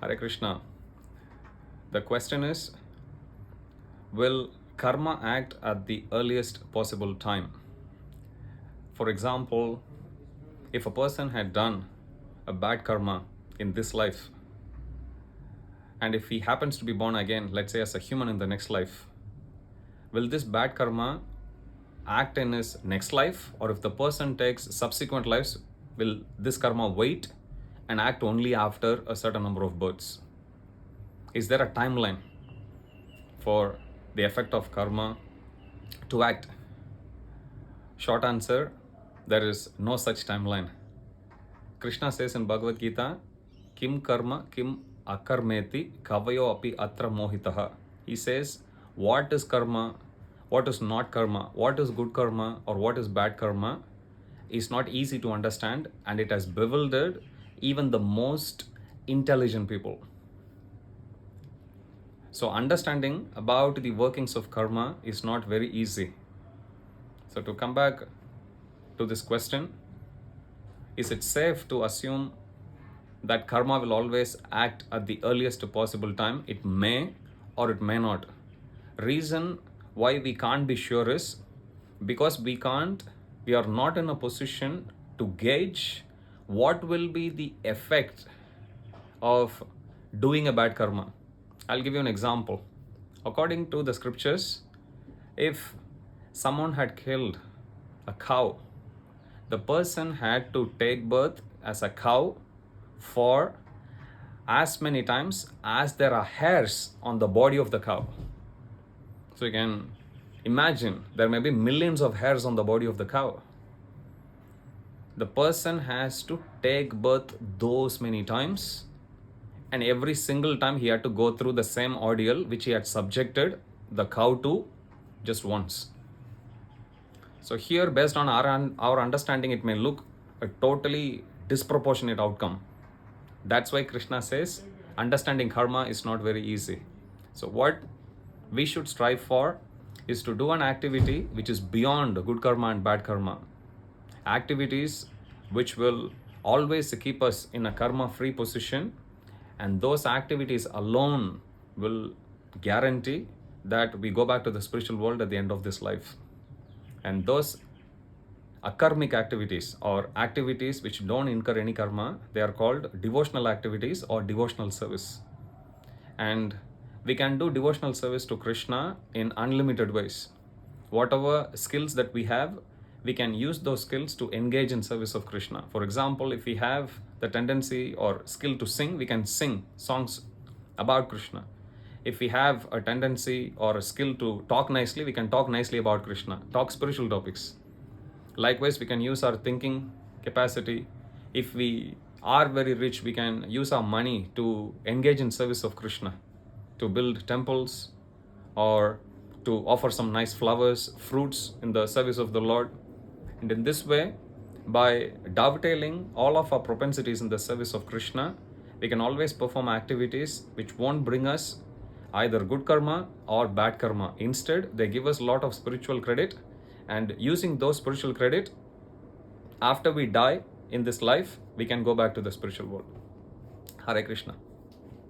Hare Krishna. The question is, will karma act at the earliest possible time? For example, if a person had done a bad karma in this life, and if he happens to be born again, let's say as a human in the next life, will this bad karma act in his next life? Or if the person takes subsequent lives, will this karma wait and act only after a certain number of births? Is there a timeline for the effect of karma to act? Short answer, there is no such timeline. Krishna says in Bhagavad Gita, Kim karma, kim akarmeti, kavayo api atra mohitaha. He says, what is karma, what is not karma, what is good karma or what is bad karma is not easy to understand, and it has bewildered even the most intelligent people. So understanding about the workings of karma is not very easy. So to come back to this question, is it safe to assume that karma will always act at the earliest possible time? It may or it may not. Reason why we can't be sure is because we are not in a position to gauge what will be the effect of doing a bad karma. I'll give you an example. According to the scriptures, if someone had killed a cow, the person had to take birth as a cow for as many times as there are hairs on the body of the cow. So you can imagine there may be millions of hairs on the body of the cow. The person has to take birth those many times, and every single time he had to go through the same ordeal which he had subjected the cow to just once. So here, based on our understanding, it may look a totally disproportionate outcome. That's why Krishna says understanding karma is not very easy. So what we should strive for is to do an activity which is beyond good karma and bad karma. Activities which will always keep us in a karma-free position, and those activities alone will guarantee that we go back to the spiritual world at the end of this life. And those akarmic activities or activities which don't incur any karma, they are called devotional activities or devotional service. And we can do devotional service to Krishna in unlimited ways. Whatever skills that we have, we can use those skills to engage in service of Krishna. For example, if we have the tendency or skill to sing, we can sing songs about Krishna. If we have a tendency or a skill to talk nicely, we can talk nicely about Krishna, talk spiritual topics. Likewise, we can use our thinking capacity. If we are very rich, we can use our money to engage in service of Krishna, to build temples or to offer some nice flowers, fruits in the service of the Lord. And in this way, by dovetailing all of our propensities in the service of Krishna, we can always perform activities which won't bring us either good karma or bad karma. Instead, they give us a lot of spiritual credit, and using those spiritual credit, after we die in this life, we can go back to the spiritual world. Hare Krishna.